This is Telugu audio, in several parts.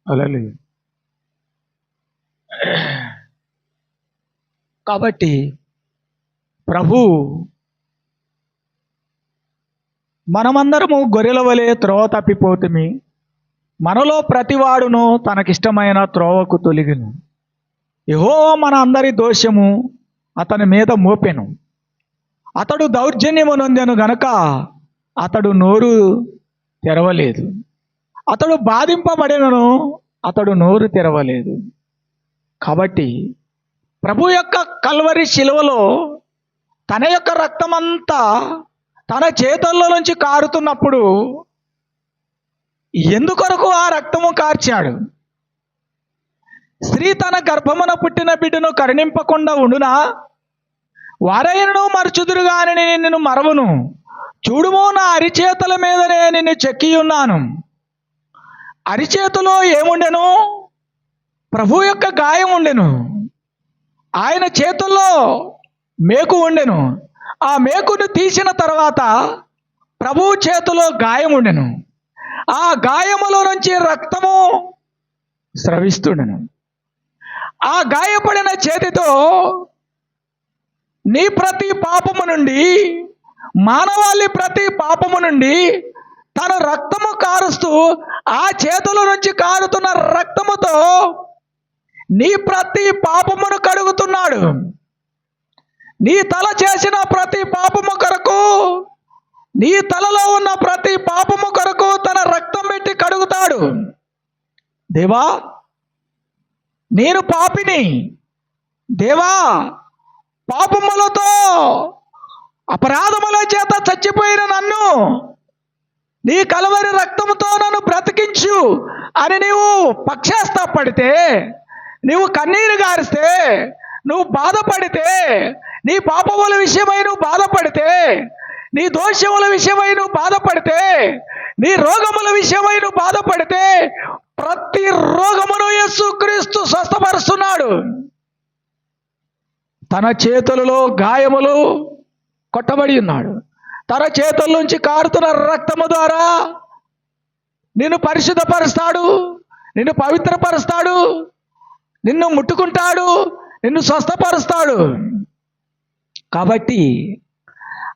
హల్లెలూయా. కాబట్టి ప్రభు మనమందరము గొర్రెల వలె త్రోవ తప్పిపోతుమి, మనలో ప్రతివాడును తనకిష్టమైన త్రోవకు తొలిగిను. యెహోవా మన అందరి దోషము అతని మీద మోపెను. అతడు దౌర్జన్యము నొందెను గనక అతడు నోరు తెరవలేదు. అతడు బాధింపబడినను అతడు నోరు తెరవలేదు. కాబట్టి ప్రభు యొక్క కల్వరి శిలువలో తన యొక్క రక్తమంతా తన చేతుల్లో నుంచి కారుతున్నప్పుడు ఎందుకొరకు ఆ రక్తము కార్చాడు? స్త్రీ తన గర్భమున పుట్టిన బిడ్డను కరుణింపకుండా ఉండునా? వారైనను మరచుదురు గాని నేను నిన్ను మరవను. చూడుము, నా అరిచేతుల మీదనే నిన్ను చెక్కి ఉన్నాను. అరిచేతిలో ఏముండెను? ప్రభు యొక్క గాయం ఉండెను. ఆయన చేతుల్లో మేకు ఉండెను. ఆ మేకును తీసిన తర్వాత ప్రభు చేతిలో గాయం ఉండెను. ఆ గాయములో నుంచి రక్తము స్రవిస్తుండెను. ఆ గాయపడిన చేతితో నీ ప్రతి పాపము నుండి, మానవాళి ప్రతి పాపము నుండి తన రక్తము కారుస్తూ ఆ చేతుల నుంచి కారుతున్న రక్తముతో నీ ప్రతి పాపమును కడుగుతున్నాడు. నీ తల చేసిన ప్రతి పాపము కొరకు, నీ తలలో ఉన్న ప్రతి పాపము కొరకు తన రక్తం పెట్టి కడుగుతాడు. దేవా, నేను పాపిని. దేవా, పాపములతో అపరాధముల చేత చచ్చిపోయిన నన్ను నీ కలవరి రక్తముతో నన్ను బ్రతికించు అని నీవు పక్షాస్తాపడితే, నీవు కన్నీరు గారిస్తే, నువ్వు బాధపడితే, నీ పాపముల విషయమై నువ్వు బాధపడితే, నీ దోషముల విషయమై నువ్వు బాధపడితే, నీ రోగముల విషయమై నువ్వు బాధపడితే, ప్రతి రోగమును యేసుక్రీస్తు స్వస్థపరుస్తున్నాడు. తన చేతులలో గాయములు కొట్టబడి ఉన్నాడు. తన చేతుల నుంచి కారుతున్న రక్తము ద్వారా నిన్ను పరిశుద్ధపరుస్తాడు, నిన్ను పవిత్రపరుస్తాడు, నిన్ను ముట్టుకుంటాడు, నిన్ను స్వస్థపరుస్తాడు. కాబట్టి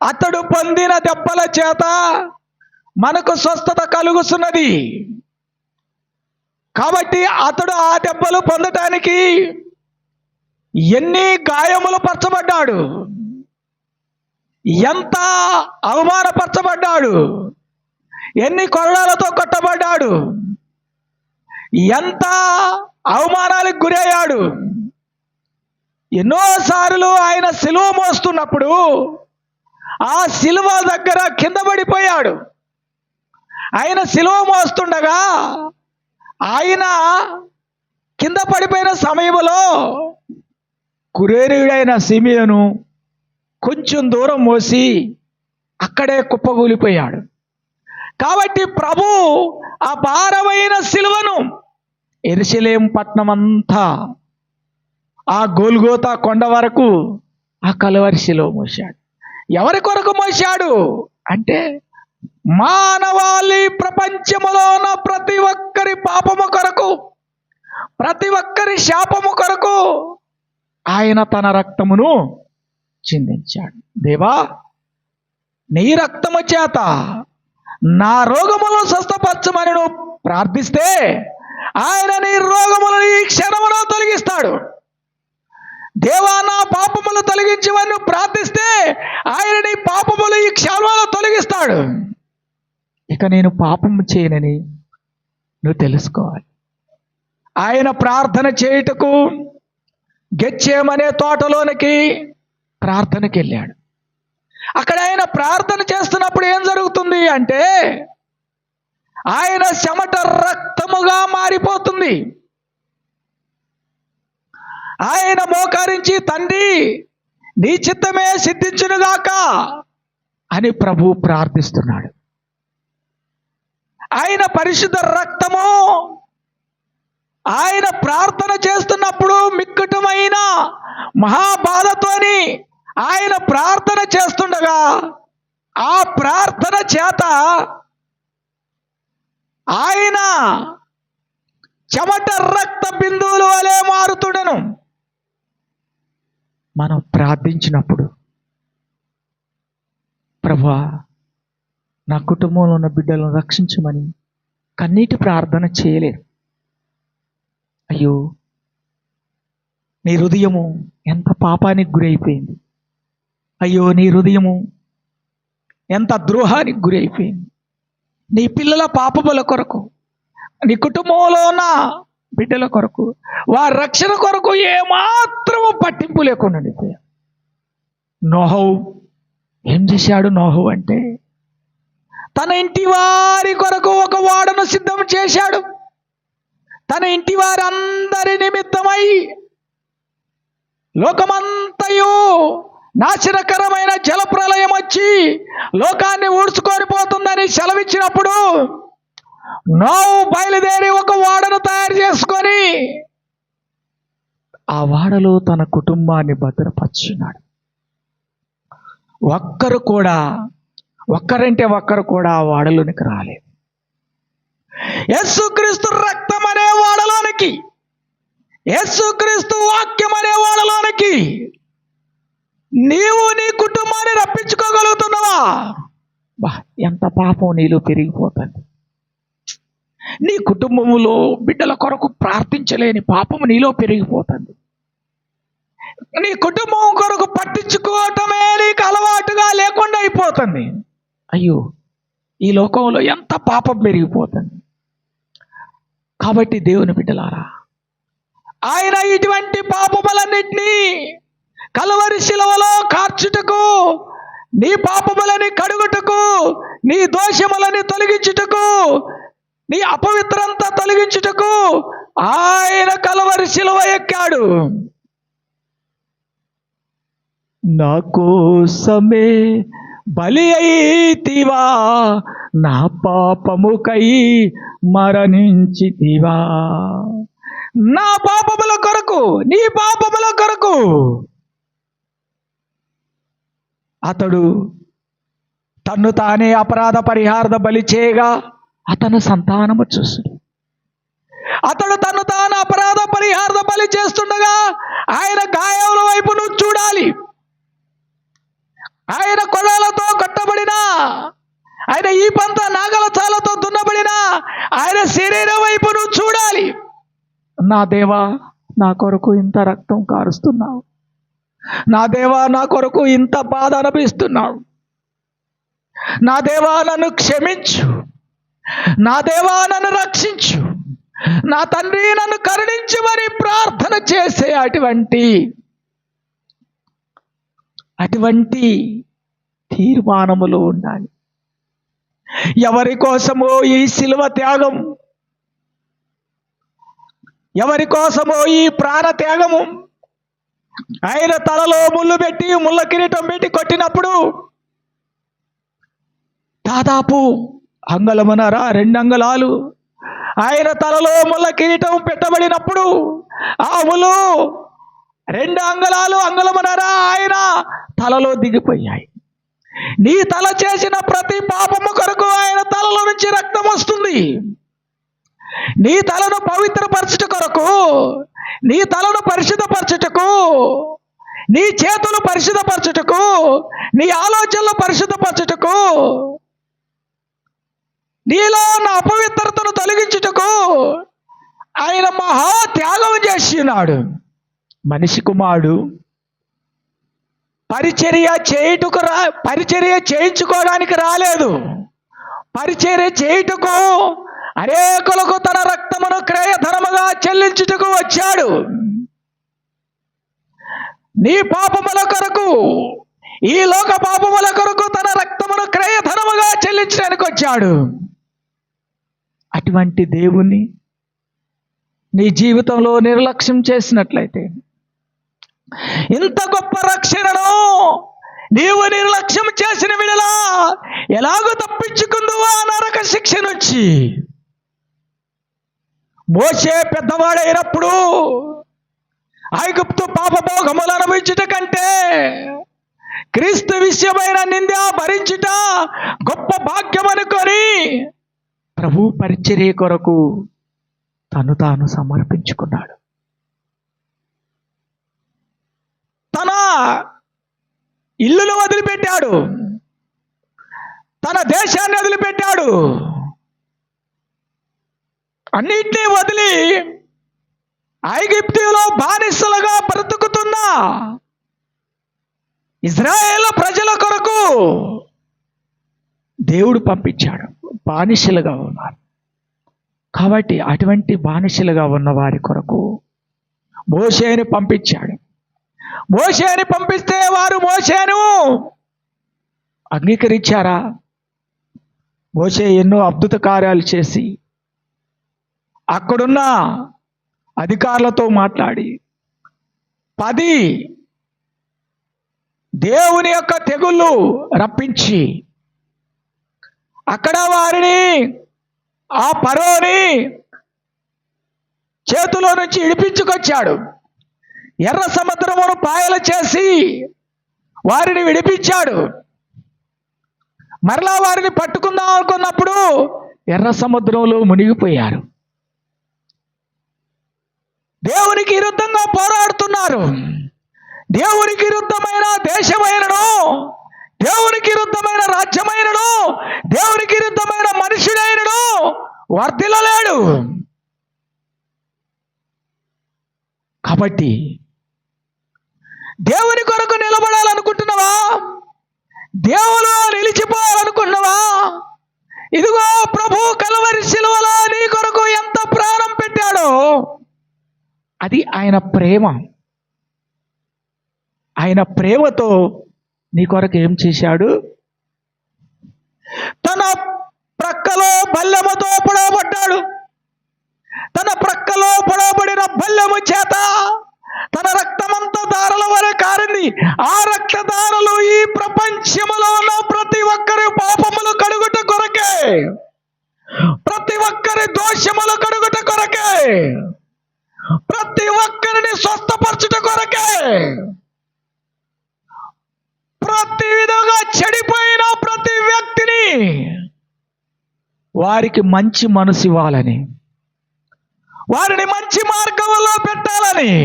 అతడు పొందిన దెబ్బల చేత మనకు స్వస్థత కలుగుతున్నది. కాబట్టి అతడు ఆ దెబ్బలు పొందటానికి ఎన్ని గాయములు పరచబడ్డాడు, ఎంత అవమానపరచబడ్డాడు, ఎన్ని కొరడాలతో కొట్టబడ్డాడు, ఎంత అవమానాలకు గురయ్యాడు. ఎన్నోసార్లు ఆయన సిలువ మోస్తున్నప్పుడు ఆ సిలువ దగ్గర కింద పడిపోయాడు. ఆయన సిలువ మోస్తుండగా ఆయన కింద పడిపోయిన సమయంలో కురేనీయుడైన సిమియోను కొంచెం దూరం మోసి అక్కడే కుప్పగూలిపోయాడు. కాబట్టి ప్రభు ఆ భారమైన సిలువను యెరూషలేము పట్టణమంతా ఆ గోల్గోతా కొండ వరకు ఆ కలువరి సిలువ మోశాడు. ఎవరి కొరకు మోశాడు అంటే, మానవాళి ప్రపంచములో ఉన్న ప్రతి ఒక్కరి పాపము కొరకు, ప్రతి ఒక్కరి శాపము కొరకు ఆయన తన రక్తమును చిందించాడు. దేవా, నీ రక్తము చేత నా రోగములను స్వస్థపరచమని నువ్వు ప్రార్థిస్తే ఆయన నీ రోగములను ఈ క్షణములో తొలగిస్తాడు. దేవా, నా పాపములు తొలగించమని నువ్వు ప్రార్థిస్తే ఆయన నీ పాపములు ఈ క్షణంలో తొలగిస్తాడు. ఇక నేను పాపము చేయనని నువ్వు తెలుసుకోవాలి. ఆయన ప్రార్థన చేయుటకు గెత్సేమనే తోటలోనికి ప్రార్థనకి వెళ్ళాడు. అక్కడ ఆయన ప్రార్థన చేస్తున్నప్పుడు ఏం జరుగుతుంది అంటే, ఆయన చెమట రక్తముగా మారిపోతుంది. ఆయన మోకరించి, తండ్రి నీ చిత్తమే సిద్ధించునుగాక అని ప్రభు ప్రార్థిస్తున్నాడు. ఆయన పరిశుద్ధ రక్తము ఆయన ప్రార్థన చేస్తున్నప్పుడు మిక్కుటమైన మహాబాధతోని ఆయన ప్రార్థన చేస్తుండగా ఆ ప్రార్థన చేత ఆయన చెమట రక్త బిందువుల వలె మారుతుండెను. మనం ప్రార్థించినప్పుడు, ప్రభువా నా కుటుంబంలో ఉన్న బిడ్డలను రక్షించమని కన్నీటి ప్రార్థన చేయలేరు. అయ్యో, నీ హృదయము ఎంత పాపానికి గురైపోయింది. అయ్యో, నీ హృదయము ఎంత ద్రోహానికి గురైపోయింది. నీ పిల్లల పాపముల కొరకు, నీ కుటుంబంలో ఉన్న బిడ్డల కొరకు, వారి రక్షణ కొరకు ఏమాత్రము పట్టింపు లేకుండా ఉండిపోయాడు. నోహు ఏం చేశాడు? నోహు అంటే తన ఇంటి వారి కొరకు ఒక ఓడను సిద్ధం చేశాడు. తన ఇంటి వారి అందరి నిమిత్తమై లోకమంతయు నాశనకరమైన జలప్రలయం వచ్చి లోకాన్ని ఊడ్చుకొని పోతుందని సెలవిచ్చినప్పుడు నోహు బయలుదేరి ఒక ఓడను తయారు చేసుకొని ఆ ఓడలో తన కుటుంబాన్ని భద్రపరుచున్నాడు. ఒక్కరంటే ఒక్కరు కూడా ఆ ఓడలోనికి రాలేదు. యేసుక్రీస్తు రక్తం అనే ఓడలోనికి, యేసుక్రీస్తు వాక్యం అనే ఓడలోనికి నీవు నీ కుటుంబాన్ని రప్పించుకోగలుగుతున్నావా? ఎంత పాపం నీలో పెరిగిపోతుంది. నీ కుటుంబములో బిడ్డల కొరకు ప్రార్థించలేని పాపము నీలో పెరిగిపోతుంది. నీ కుటుంబం కొరకు పట్టించుకోవటమే నీకు అలవాటుగా లేకుండా అయిపోతుంది. అయ్యో, ఈ లోకంలో ఎంత పాపం పెరిగిపోతుంది. కాబట్టి దేవుని బిడ్డలారా, ఆయన ఇటువంటి పాపములన్నింటినీ కలువరి శిలువలో కార్చుటకు, నీ పాపములని కడుగుటకు, నీ దోషములని తొలగించుటకు, నీ అపవిత్రంతా తొలగించుటకు ఆయన కలువరి శిలువ ఎక్కాడు. నా కోసమే బలి అయితివా, నా పాపముకై మరణించితివా. నా పాపముల కొరకు, నీ పాపముల కొరకు అతడు తన్ను తానే అపరాధ పరిహార బలి చేయగా అతను సంతానము చూసుడు. అతడు తను తాను అపరాధ పరిహార బలి చేస్తుండగా ఆయన గాయాల వైపు నువ్వు చూడాలి. ఆయన కొడాలతో కట్టబడిన, ఆయన ఈ పంత నాగల చాలతో దున్నబడిన ఆయన శరీరం వైపు నువ్వు చూడాలి. నా దేవా, నా కొరకు ఇంత రక్తం కారుస్తున్నావు. నా దేవా, నా కొరకు ఇంత బాధ అనిపిస్తున్నావు. నా దేవా, నన్ను క్షమించు. నా దేవా, నన్ను రక్షించు. నా తండ్రి, నన్ను కరుణించమని ప్రార్థన చేసే అటువంటి తీర్మానములో ఉండాలి. ఎవరి కోసమో ఈ శిలువ త్యాగం, ఎవరి కోసమో ఈ ప్రాణ త్యాగము. ఆయన తలలో ముళ్ళు పెట్టి, ముళ్ళ కిరీటం పెట్టి కొట్టినప్పుడు దాదాపు అంగళమున్నర, 2 అంగుళాలు ఆయన తలలో ముళ్ళ కిరీటం పెట్టబడినప్పుడు ఆ ముళ్ళు 2 అంగుళాలు, అంగుళమున్నర ఆయన తలలో దిగిపోయాయి. నీ తల చేసిన ప్రతి పాపము కొరకు ఆయన తలలో నుంచి రక్తం వస్తుంది. నీ తలను పవిత్రపరచుట కొరకు, నీ తలను పరిశుద్ధపరచుటకు, నీ చేతులు పరిశుద్ధపరచుటకు, నీ ఆలోచనలు పరిశుద్ధపరచుటకు, నీలో ఉన్న అపవిత్రతను తొలగించుటకు ఆయన మహా త్యాగం చేస్తున్నాడు. మనిషి కుమారుడు పరిచర్య చేయించుకోవడానికి రాలేదు. పరిచర్య చేయుటకు, అనేకులకు తన రక్తమును క్రయధనముగా చెల్లించుటకు వచ్చాడు. నీ పాపముల కొరకు, ఈ లోక పాపముల కొరకు తన రక్తమును క్రయధనముగా చెల్లించడానికి వచ్చాడు. అటువంటి దేవుని నీ జీవితంలో నిర్లక్ష్యం చేసినట్లయితే, ఇంత గొప్ప రక్షణను నీవు నిర్లక్ష్యం చేసిన విడలా ఎలాగో తప్పించుకుందువా నరక శిక్ష నుంచి? మోషే పెద్దవాడైనప్పుడు ఐగుప్తు పాపభోగములు అనుభవించుట కంటే క్రీస్తు విషయమైన నింద భరించుట గొప్ప భాగ్యం అనుకొని ప్రభు పరిచర్య కొరకు తను తాను సమర్పించుకున్నాడు. తన ఇల్లును వదిలిపెట్టాడు, తన దేశాన్ని వదిలిపెట్టాడు, అన్నిటినీ వదిలి ఐగుప్తులో బానిసలుగా బ్రతుకుతున్న ఇజ్రాయేల్ ప్రజల కొరకు దేవుడు పంపించాడు. బానిసలుగా ఉన్నారు కాబట్టి అటువంటి బానిసలుగా ఉన్న వారి కొరకు మోషేని పంపించాడు. మోషేని పంపిస్తే వారు మోషేను అంగీకరించారా? మోషే ఎన్నో అద్భుత కార్యాలు చేసి అక్కడున్న అధికారులతో మాట్లాడి 10 దేవుని యొక్క తెగుళ్ళు రప్పించి అక్కడ వారిని ఆ ఫరోని చేతిలో నుంచి విడిపించుకొచ్చాడు. ఎర్ర సముద్రమును పాయలు చేసి వారిని విడిపించాడు. మరలా వారిని పట్టుకుందాం అనుకున్నప్పుడు ఎర్ర సముద్రంలో మునిగిపోయారు. దేవునికి విరుద్ధంగా పోరాడుతున్నారు. దేవునికి విరుద్ధమైన దేశమైనను, దేవునికి విరుద్ధమైన రాజ్యమైనను, దేవునికి విరుద్ధమైన మనుషుడైనను వర్ధిల్లలేడు. కాబట్టి దేవుని కొరకు నిలబడాలనుకుంటున్నావా? దేవులో నిలిచిపోవాలనుకుంటున్నావా? ఇదిగో ప్రభు కల్వరి శిలువలో నీ కొరకు ఎంత ప్రాణం పెట్టాడో అది ఆయన ప్రేమ. ఆయన ప్రేమతో నీ కొరకు ఏం చేశాడు? తన ప్రక్కలో బల్లెముతో పొడవబడ్డాడు. తన ప్రక్కలో పొడవబడిన బల్లెము చేత తన రక్తమంతా దారల వరే కారింది. ఆ రక్తదారులు ఈ ప్రపంచములో ఉన్న ప్రతి ఒక్కరి పాపములు కడుగుట కొరకే, ప్రతి ఒక్కరి దోషములు కడుగుట కొరకే, ప్రతి ఒక్కరిని స్వస్థపరచుట కొరకే, ప్రతి విధంగా చెడిపోయిన ప్రతి వ్యక్తిని వారికి మంచి మనసు ఇవ్వాలని, వారిని మంచి మార్గంలో పెట్టాలని,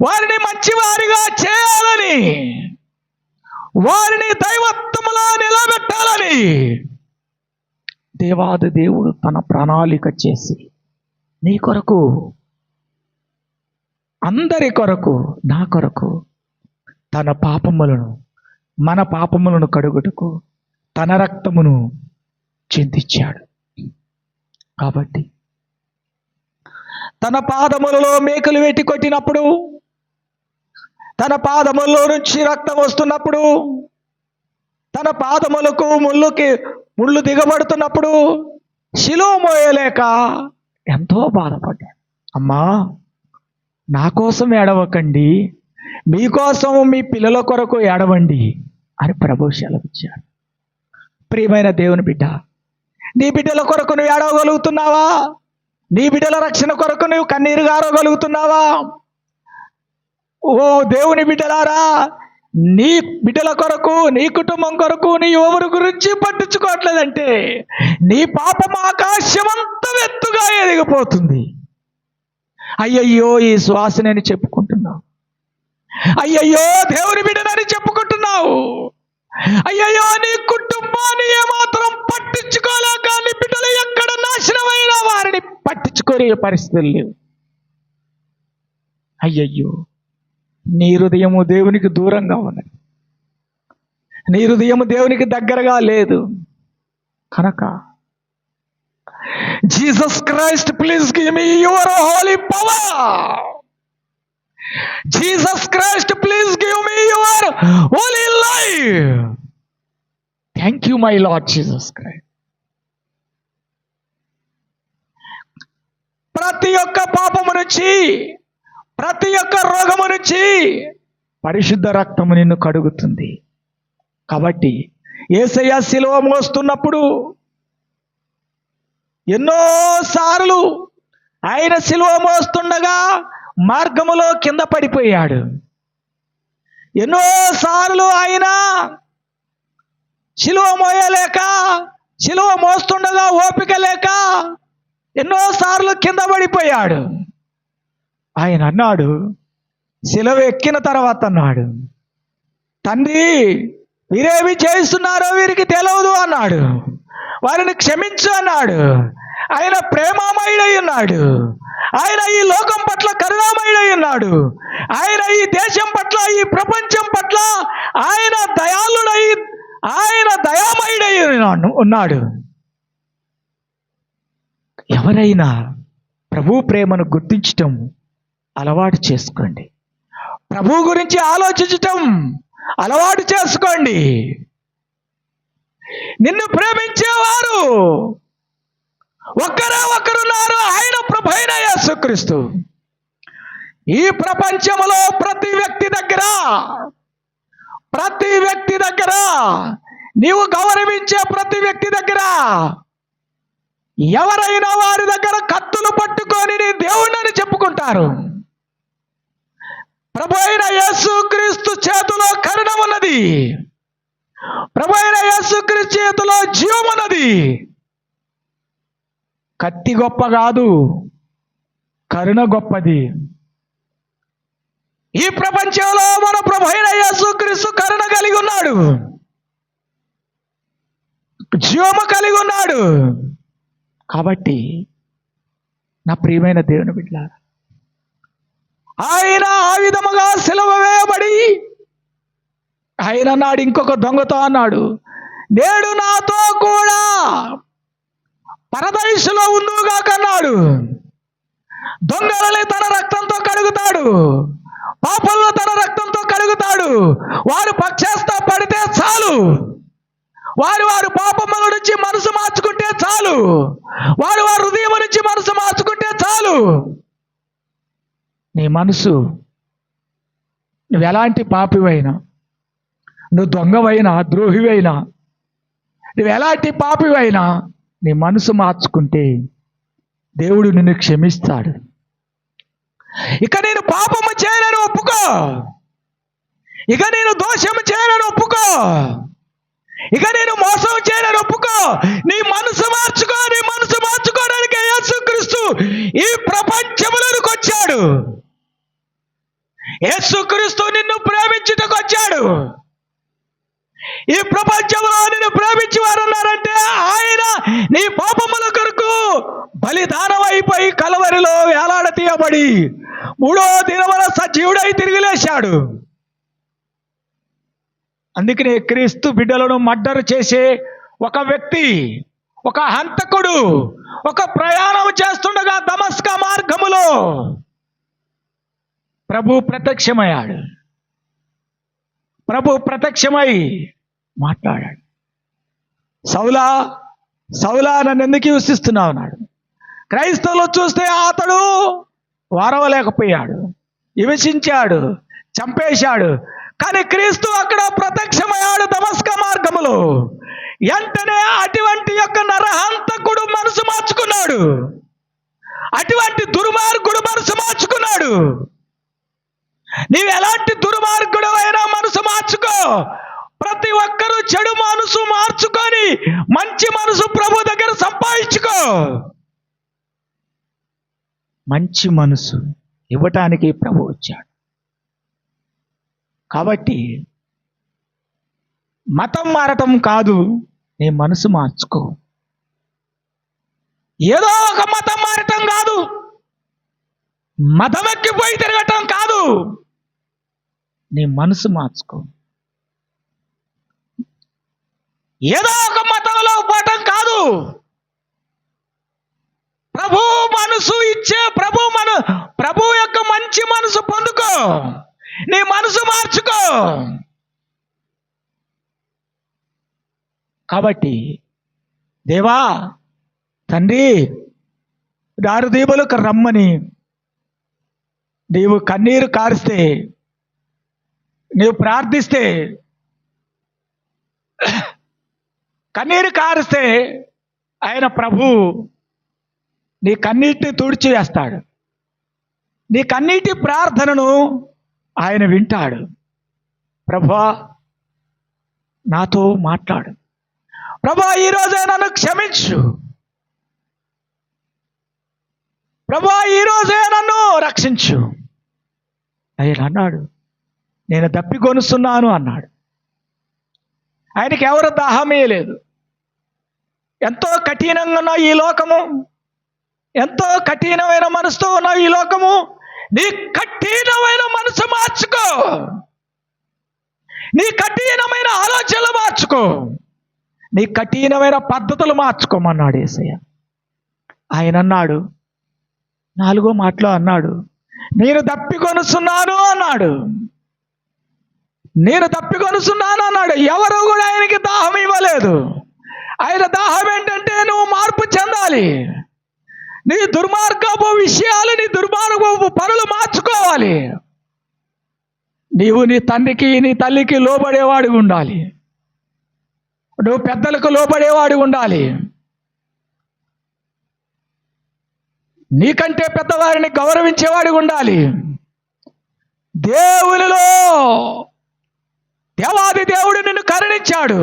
వారిని మంచి వారిగా చేయాలని, వారిని దైవత్వములో నిలబెట్టాలని దేవాది దేవుడు తన ప్రణాళిక చేసి నీ కొరకు, అందరి కొరకు, నా కొరకు తన పాపములను, మన పాపములను కడుగుటకు తన రక్తమును చిందించాడు. కాబట్టి తన పాదములలో మేకులు వెట్టి కొట్టినప్పుడు, తన పాదములలో నుంచి రక్తం వస్తున్నప్పుడు, తన పాదములకు ముళ్ళు దిగబడుతున్నప్పుడు శిలువ మోయలేక ఎంతో బాధపడ్డాడు. అమ్మా, నా కోసం ఏడవకండి, మీకోసం మీ పిల్లల కొరకు ఏడవండి అని ప్రభు సెలవిచ్చాడు. ప్రియమైన దేవుని బిడ్డ, నీ బిడ్డల కొరకు నువ్వు ఏడవగలుగుతున్నావా? నీ బిడ్డల రక్షణ కొరకు నువ్వు కన్నీరు గారగలుగుతున్నావా? ఓ దేవుని బిడ్డలారా, నీ బిడ్డల కొరకు, నీ కుటుంబం కొరకు నీ ఎవరి గురించి పట్టించుకోవట్లేదంటే నీ పాపం ఆకాశమంతా ఎత్తుగా ఎదిగిపోతుంది. అయ్యయ్యో ఈ శ్వాసనని చెప్పుకుంటున్నావు, అయ్యయ్యో దేవుని బిడ్డనని చెప్పుకుంటున్నావు, అయ్యయ్యో నీ కుటుంబాన్ని ఏమాత్రం పట్టించుకోలేక నీ బిడ్డలు ఎక్కడ నాశనమైన వారిని పట్టించుకోలే పరిస్థితులు లేవు. అయ్యయ్యో, నీ హృదయము దేవునికి దూరంగా ఉన్నది, నీ హృదయము దేవునికి దగ్గరగా లేదు. కనుక Jesus Christ, please give me your holy power. Jesus Christ, please give me your holy life. Thank you my lord Jesus Christ. ప్రతి ఒక్క పాపము నుంచి, ప్రతి ఒక్క రోగము నుంచి పరిశుద్ధ రక్తము నిన్ను కడుగుతుంది. కాబట్టి యేసయ్య శిలువ మోస్తున్నప్పుడు ఎన్నోసార్లు ఆయన శిలువ మోస్తుండగా మార్గములో కింద పడిపోయాడు. ఎన్నోసార్లు ఆయన శిలువ మోయలేక, శిలువ మోస్తుండగా ఓపిక లేక ఎన్నోసార్లు కింద పడిపోయాడు. ఆయన అన్నాడు, శిలువ ఎక్కిన తర్వాత అన్నాడు, తండ్రి, వీరేమి చేస్తున్నారో వీరికి తెలియదు అన్నాడు. వారిని క్షమించు అన్నాడు. ఆయన ప్రేమామయుడై ఉన్నాడు. ఆయన ఈ లోకం పట్ల కరుణామయుడై ఉన్నాడు. ఆయన ఈ దేశం పట్ల, ఈ ప్రపంచం పట్ల ఆయన దయాళుడై, ఆయన దయామయుడై ఉన్నాడు. ఎవరైనా ప్రభు ప్రేమను గుర్తించటం అలవాటు చేసుకోండి. ప్రభు గురించి ఆలోచించటం అలవాటు చేసుకోండి. నిన్ను ప్రేమించేవారు ఒక్కరే ఒక్కరున్నారు, ఆయన ప్రభు అయిన యేసుక్రీస్తు. ఈ ప్రపంచంలో ప్రతి వ్యక్తి దగ్గర నీవు గౌరవించే ప్రతి వ్యక్తి దగ్గర ఎవరైనా వారి దగ్గర కత్తులు పట్టుకొని నీ దేవుణ్ణి చెప్పుకుంటారు. ప్రభు అయిన యేసుక్రీస్తు చేతిలో కరుణ ఉన్నది. ప్రభు అయిన యేసుక్రీస్తు చేతిలో జీవం ఉన్నది. కత్తి గొప్ప కాదు, కరుణ గొప్పది. ఈ ప్రపంచంలో మన ప్రభు అయిన యేసుక్రీస్తు కరుణ కలిగి ఉన్నాడు, జీవము కలిగి ఉన్నాడు. కాబట్టి నా ప్రియమైన దేవుని బిడ్డలారా, ఆయన ఆ విధముగా సిలువ వేయబడి ఆయన అన్నాడు, ఇంకొక దొంగతో అన్నాడు, నేడు నాతో కూడా పరదైసులో ఉందుగా కన్నాడు. దొంగలని తన రక్తంతో కడుగుతాడు, పాపలను తన రక్తంతో కడుగుతాడు. వారు పక్షేస్తా పడితే చాలు, వారు పాపముల నుంచి మనసు మార్చుకుంటే చాలు, వారు హృదయం నుంచి మనసు మార్చుకుంటే చాలు. నీ మనసు, నువ్వు ఎలాంటి పాపివైనా, నువ్వు దొంగవైనా, ద్రోహివైనా, నువ్వు ఎలాంటి పాపివైనా నీ మనసు మార్చుకుంటే దేవుడు నిన్ను క్షమిస్తాడు. ఇక నేను పాపము చేయనని ఒప్పుకో, ఇక నేను దోషము చేయనని ఒప్పుకో, ఇక నేను మోసం చేయనని ఒప్పుకో. నీ మనసు మార్చుకో. నీ మనసు మార్చుకోవడానికి యేసుక్రీస్తు ఈ ప్రపంచంలోకి వచ్చాడు. యేసుక్రీస్తు నిన్ను ప్రేమించుటకు వచ్చాడు. ఈ ప్రపంచంలో నిన్ను ప్రేమించి వారు ఉన్నారంటే ఆయన నీ పాపముల కొరకు బలిదానం అయిపోయి కలవరిలో వేలాడతీయబడి 3వ దినమున సజీవుడై తిరిగి లేచాడు. అందుకనే క్రీస్తు బిడ్డలను మర్డర్ చేసే ఒక వ్యక్తి, ఒక హంతకుడు, ఒక ప్రయాణం చేస్తుండగా దమస్కా మార్గములో ప్రభు ప్రత్యక్షమయ్యాడు. ప్రభు ప్రత్యక్షమై మాట్లాడాడు. సౌలా, సౌలా, నన్ను ఎందుకు హింసిస్తున్నావు అన్నాడు. క్రైస్తవులు చూస్తే అతడు వారవలేకపోయాడు, హింసించాడు, చంపేశాడు. కానీ క్రీస్తు అక్కడ ప్రత్యక్షమయ్యాడు దమస్కా మార్గములో. వెంటనే అటువంటి యొక్క నరహంతకుడు మనసు మార్చుకున్నాడు, అటువంటి దుర్మార్గుడు మనసు మార్చుకున్నాడు. నీవు ఎలాంటి దుర్మార్గుడు అయినా మనసు మార్చుకో. ప్రతి ఒక్కరూ చెడు మనసు మార్చుకొని మంచి మనసు ప్రభు దగ్గర సంపాదించుకో. మంచి మనసు ఇవ్వటానికి ప్రభు వచ్చాడు. కాబట్టి మతం మారటం కాదు, నీ మనసు మార్చుకో. ఏదో ఒక మతం మారటం కాదు, మతం ఎక్కిపోయి తిరగటం కాదు, నీ మనసు మార్చుకో. ఏదో ఒక మతంలో పోవటం కాదు, ప్రభు మనసు ఇచ్చే ప్రభు యొక్క మంచి మనసు పొందుకో. నీ మనసు మార్చుకో. కాబట్టి దేవా, తండ్రి, దారుదీపులకు రమ్మని నీవు కన్నీరు కారిస్తే, నీవు ప్రార్థిస్తే, కన్నీరు కారిస్తే ఆయన ప్రభు నీ కన్నీటిని తుడిచి వేస్తాడు. నీ కన్నీటి ప్రార్థనను ఆయన వింటాడు. ప్రభువా, నాతో మాట్లాడు. ప్రభువా, ఈరోజే నన్ను క్షమించు. రక్షించు. ఆయన అన్నాడు, నేను దప్పికొనుస్తున్నాను అన్నాడు. ఆయనకి ఎవరు దాహమే లేదు. ఎంతో కఠినంగా ఉన్న ఈ లోకము, ఎంతో కఠినమైన మనసుతో ఉన్న ఈ లోకము, నీ కఠినమైన మనసు మార్చుకో, నీ కఠినమైన ఆలోచనలు మార్చుకో, నీ కఠినమైన పద్ధతులు మార్చుకోమన్నాడు యేసయ్య. ఆయన అన్నాడు, 4వ మాటలో అన్నాడు, నేను దప్పికొనుస్తున్నాను అన్నాడు. నేను దప్పికొనుస్తున్నాను అన్నాడు. ఎవరు కూడా ఆయనకి దాహం ఇవ్వలేదు. ఆయన దాహం ఏంటంటే నువ్వు మార్పు చెందాలి. నీ దుర్మార్గపు విషయాలు, నీ దుర్మార్గపు పనులు మార్చుకోవాలి. నీవు నీ తండ్రికి నీ తల్లికి లోబడేవాడిగా ఉండాలి. నువ్వు పెద్దలకు లోబడేవాడిగా ఉండాలి. నీకంటే పెద్దవారిని గౌరవించేవాడిగా ఉండాలి. దేవునిలో దేవాది దేవుడు నిన్ను కరుణించాడు.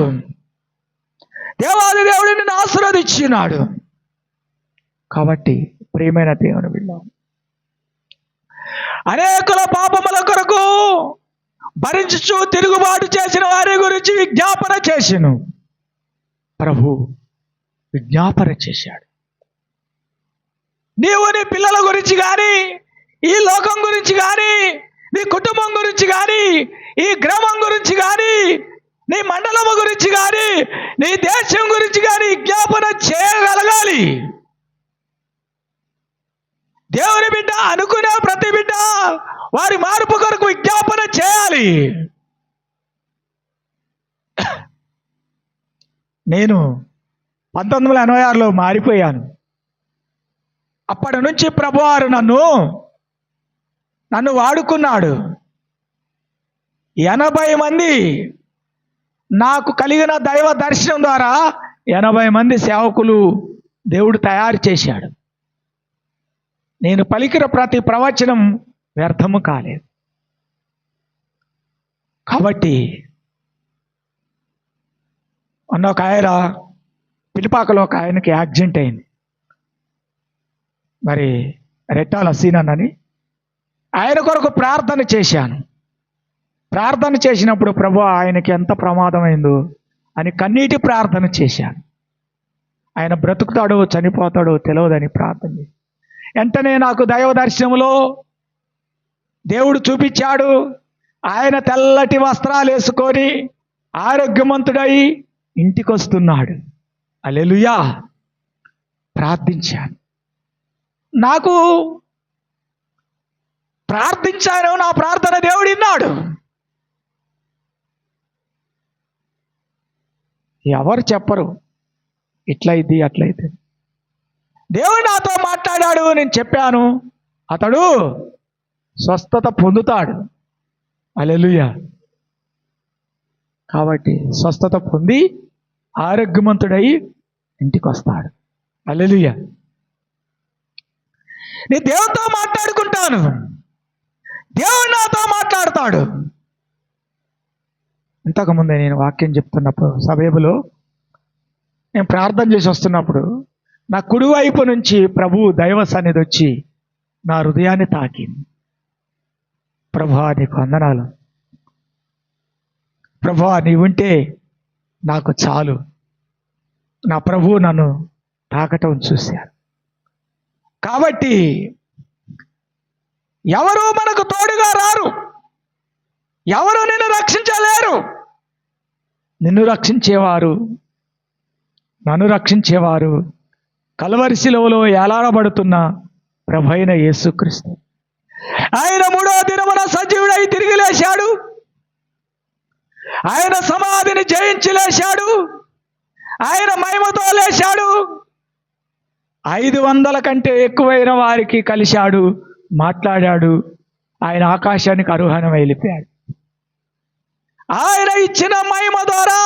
దేవాది దేవుడు నిన్ను ఆశీర్వదించినాడు. కాబట్టి ప్రియమైన దేవుని బిడ్డ, అనేకుల పాపముల కొరకు భరించుచు తిరుగుబాటు చేసిన వారి గురించి విజ్ఞాపన చేసిను. ప్రభు విజ్ఞాపన చేశాడు. నీవు నీ పిల్లల గురించి కానీ, ఈ లోకం గురించి కానీ, నీ కుటుంబం గురించి కానీ, ఈ గ్రామం గురించి కానీ, నీ మండలము గురించి కానీ, నీ దేశం గురించి కానీ విజ్ఞాపన చేయగలగాలి. దేవుని బిడ్డ అనుకునే ప్రతి బిడ్డ వారి మార్పు కొరకు విజ్ఞాపన చేయాలి. నేను 1986లో మారిపోయాను. అప్పటి నుంచి ప్రభువారు నన్ను వాడుకున్నాడు. 80 మంది నాకు కలిగిన దైవ దర్శనం ద్వారా 80 మంది సేవకులు దేవుడు తయారు చేశాడు. నేను పలికిన ప్రతి ప్రవచనం వ్యర్థము కాలేదు. కాబట్టి మొన్న ఒక ఆయన పిలిపాకలో ఒక ఆయనకి యాక్సిడెంట్ అయింది. మరి రెట్టాల సీనన్నని ఆయన కొరకు ప్రార్థన చేశాను. ప్రార్థన చేసినప్పుడు ప్రభు ఆయనకి ఎంత ప్రమాదమైందో అని కన్నీటి ప్రార్థన చేశాను. ఆయన బ్రతుకుతాడో చనిపోతాడో తెలియదని ప్రార్థన చేశాను. వెంటనే నాకు దైవ దర్శనంలో దేవుడు చూపించాడు. ఆయన తెల్లటి వస్త్రాలు వేసుకొని ఆరోగ్యవంతుడై ఇంటికి వస్తున్నాడు. హల్లెలూయా. ప్రార్థించాను. నాకు ప్రార్థించాను, నా ప్రార్థన దేవుడు విన్నాడు. ఎవరు చెప్పరు ఇట్లయిద్ది అట్లయితే. దేవుడు నాతో మాట్లాడాడు, నేను చెప్పాను, అతడు స్వస్థత పొందుతాడు. హల్లెలూయా. కాబట్టి స్వస్థత పొంది ఆరోగ్యవంతుడై ఇంటికి వస్తాడు. హల్లెలూయా. నేను దేవునితో మాట్లాడుకుంటాను, దేవుడు నాతో మాట్లాడతాడు. ఇంతకుముందే నేను వాక్యం చెప్తున్నప్పుడు సభలో నేను ప్రార్థన చేసి వస్తున్నప్పుడు నా కుడివైపు నుంచి ప్రభు దైవ సన్నిధి వచ్చి నా హృదయాన్ని తాకింది. ప్రభువా నీకు వందనాలు, ప్రభువా నీవుంటే నాకు చాలు. నా ప్రభువు నన్ను తాకటం చూశారు. కాబట్టి ఎవరు మనకు తోడుగా రారు, ఎవరు నిన్ను రక్షించలేరు. నిన్ను రక్షించేవారు, నన్ను రక్షించేవారు కల్వరి శిలువలో ఏలాడబడుతున్న ప్రభైన యేసుక్రీస్తు. ఆయన 3వ దినమున సజీవుడై తిరిగి లేచాడు. ఆయన సమాధిని జయించి లేచాడు. ఆయన మహిమతో లేచాడు. 500 కంటే ఎక్కువైన వారికి కలిశాడు, మాట్లాడాడు. ఆయన ఆకాశానికి ఆరోహణం వెళ్ళిపోయాడు. ఆయన ఇచ్చిన మహిమ ద్వారా,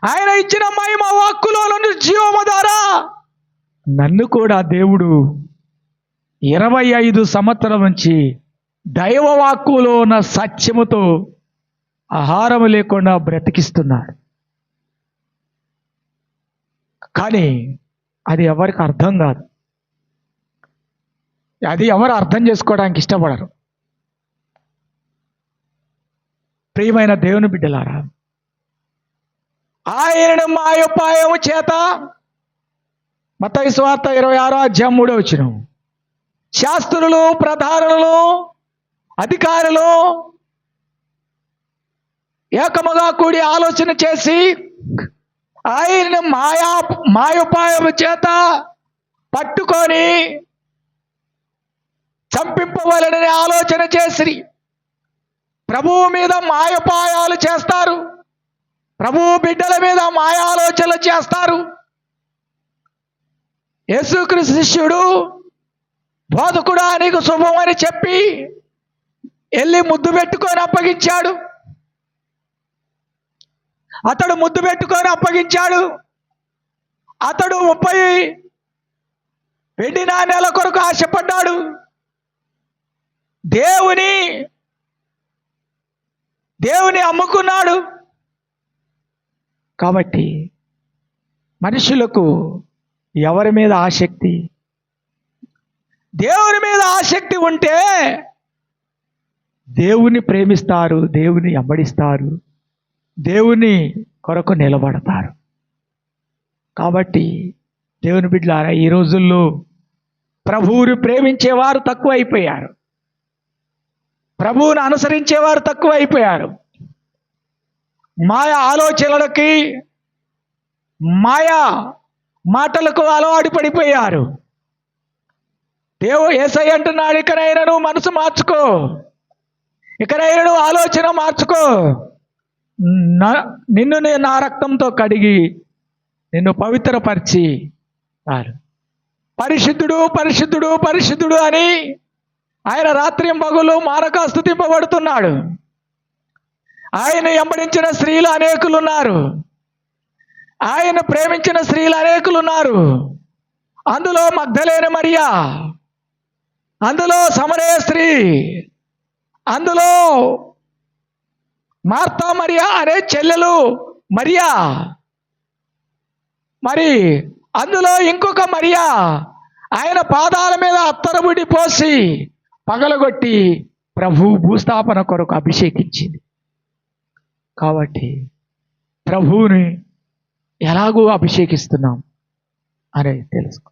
ఆయన ఇచ్చిన మహిమ వాక్కులో నుండి జీవము ద్వారా నన్ను కూడా దేవుడు 25 సంవత్సరం నుంచి దైవ వాక్కులో ఉన్న సత్యముతో ఆహారం లేకుండా బ్రతికిస్తున్నాడు. కానీ అది ఎవరికి అర్థం కాదు. అది ఎవరు అర్థం చేసుకోవడానికి ఇష్టపడరు. ప్రియమైన దేవుని బిడ్డలారా, ఆయనను మాయోపాయము చేత, మత్తయి సువార్త 26:3 శాస్త్రులు, ప్రధానులు, అధికారులు ఏకముగా కూడి ఆలోచన చేసి ఆయనను మాయోపాయము చేత పట్టుకొని చంపింపవలనని ఆలోచన చేసి ప్రభువు మీద మాయోపాయాలు చేస్తారు. ప్రభువు బిడ్డల మీద మాయాలోచనలు చేస్తారు. యేసుక్రీస్తు శిష్యుడు బోధకుడా నీకు శుభమని చెప్పి వెళ్ళి ముద్దు పెట్టుకొని అప్పగించాడు. అతడు ముద్దు పెట్టుకొని అప్పగించాడు. అతడు 30 వెండి నాణేల కొరకు ఆశపడ్డాడు. దేవుని అమ్ముకున్నాడు. కాబట్టి మనుషులకు ఎవరి మీద ఆసక్తి? దేవుని మీద ఆసక్తి ఉంటే దేవుని ప్రేమిస్తారు, దేవుని వెంబడిస్తారు, దేవుని కొరకు నిలబడతారు. కాబట్టి దేవుని బిడ్డలారా, ఈ రోజుల్లో ప్రభువుని ప్రేమించేవారు తక్కువ అయిపోయారు. ప్రభువుని అనుసరించేవారు తక్కువ అయిపోయారు. మాయ ఆలోచనలకి, మాయా మాటలకు అలవాటు పడిపోయారు. యేసయ్య అంటున్నాడు, ఇకనైనా నువ్వు మనసు మార్చుకో, ఇకనైనా నువ్వు ఆలోచన మార్చుకో, నిన్ను నేను నా రక్తంతో కడిగి నిన్ను పవిత్రపరిచి పరిశుద్ధుడు పరిశుద్ధుడు పరిశుద్ధుడు అని ఆయన రాత్రి పగలు మారక స్తుతింపబడుతున్నాడు. ఆయన వెంబడించిన స్త్రీలు అనేకులున్నారు. ఆయన ప్రేమించిన స్త్రీలు అనేకులున్నారు. అందులో మగ్దలేని మరియా, అందులో సమరయ స్త్రీ, అందులో మార్తా మరియా అనే చెల్లెలు మరియా, మరి అందులో ఇంకొక మరియా ఆయన పాదాల మీద అత్తరుబుడి పోసి పగలగొట్టి ప్రభు భూస్థాపన కొరకు అభిషేకించింది. కాబట్టి ప్రభువుని ఎలాగూ అభిషేకిస్తున్నాం అనేది తెలుసుకో.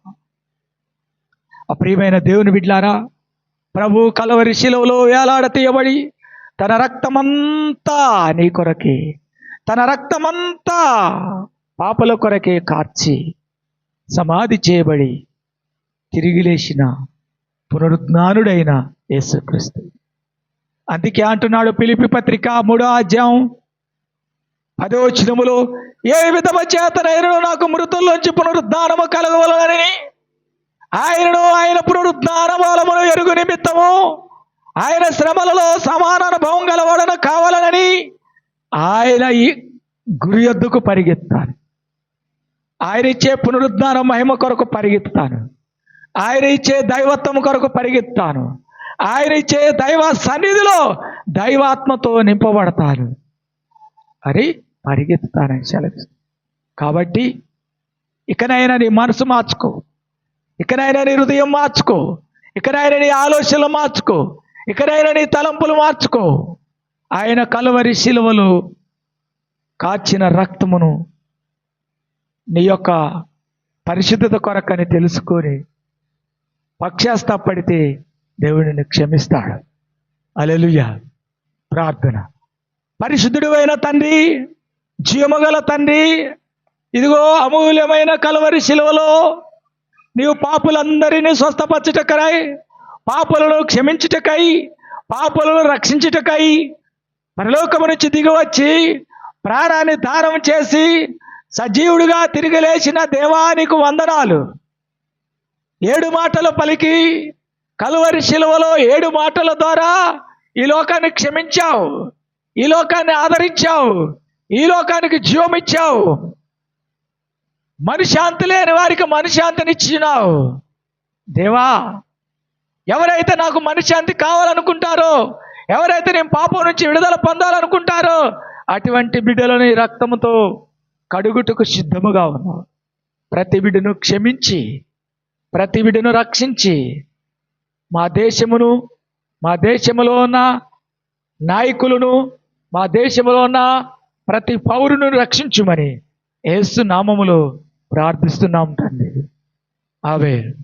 ప్రియమైన దేవుని బిడ్డలారా, ప్రభు కలవరి శిలువలో వేలాడ తీయబడి తన రక్తమంతా నీ కొరకే, తన రక్తమంతా పాపల కొరకే కార్చి సమాధి చేయబడి తిరిగి లేచిన పునరుద్ధానుడైన యేసుక్రీస్తు. అందుకే అంటున్నాడు ఫిలిప్పీ పత్రిక 3:10 ఏ విధమ చేతనైనను నాకు మృతుల్లోంచి పునరుద్ధానము కలగవలనని ఆయనను ఆయన పునరుద్ధాన బలమును ఎరుగు నిమిత్తము ఆయన శ్రమలలో సమాన అనుభవం గలవాడన కావాలనని ఆయన ఈ గురి యొద్దకు పరిగెత్తాను. ఆయన ఇచ్చే పునరుద్ధాన మహిమ కొరకు పరిగెత్తాను. ఆయన ఇచ్చే దైవత్వం కొరకు పరిగెత్తాను. ఆయన ఇచ్చే దైవ సన్నిధిలో దైవాత్మతో నింపబడతాను అని పరిగెత్తుతానని సెలవిస్తాను. కాబట్టి ఇకనైనా నీ మనసు మార్చుకో, ఇకనైనా నీ హృదయం మార్చుకో, ఇకనైనా నీ ఆలోచనలు మార్చుకో, ఇకనైనా నీ తలంపులు మార్చుకో. ఆయన కలువరి శిలువలో కాచిన రక్తమును నీ యొక్క పరిశుద్ధత కొరకని తెలుసుకొని పక్షాస్తాపడితే దేవుడిని క్షమిస్తాడు. హల్లెలూయా. ప్రార్థన. పరిశుద్ధుడు అయిన తండ్రి, జీవముగల తండ్రి, ఇదిగో అమూల్యమైన కలువరి శిలువలో నీవు పాపులందరినీ స్వస్థపరచుటకై, పాపులను క్షమించుటకై, పాపులను రక్షించుటకై పరలోకము నుంచి దిగివచ్చి ప్రాణాన్ని దానం చేసి సజీవుడిగా తిరిగి లేచిన దేవానికి వందనాలు. 7 మాటలు పలికి కలువరి శిలువలో 7 మాటల ద్వారా ఈ లోకాన్ని క్షమించావు, ఈ లోకాన్ని ఆదరించావు, ఈ లోకానికి జీవం ఇచ్చావు. మనశ్శాంతి లేని వారికి మనశ్శాంతినిచ్చినావు. దేవా, ఎవరైతే నాకు మనశ్శాంతి కావాలనుకుంటారో, ఎవరైతే నేను పాపం నుంచి విడుదల పొందాలనుకుంటారో అటువంటి బిడ్డలని రక్తముతో కడుగుటకు సిద్ధముగా ఉన్నావు. ప్రతి బిడ్డను క్షమించి, ప్రతి బిడ్డను రక్షించి, మా దేశమును, మా దేశములో ఉన్న నాయకులను, మా దేశంలో ఉన్న ప్రతి పౌరును రక్షించుమని యేసు నామములో ప్రార్థిస్తున్నాం తండ్రి. ఆమేన్.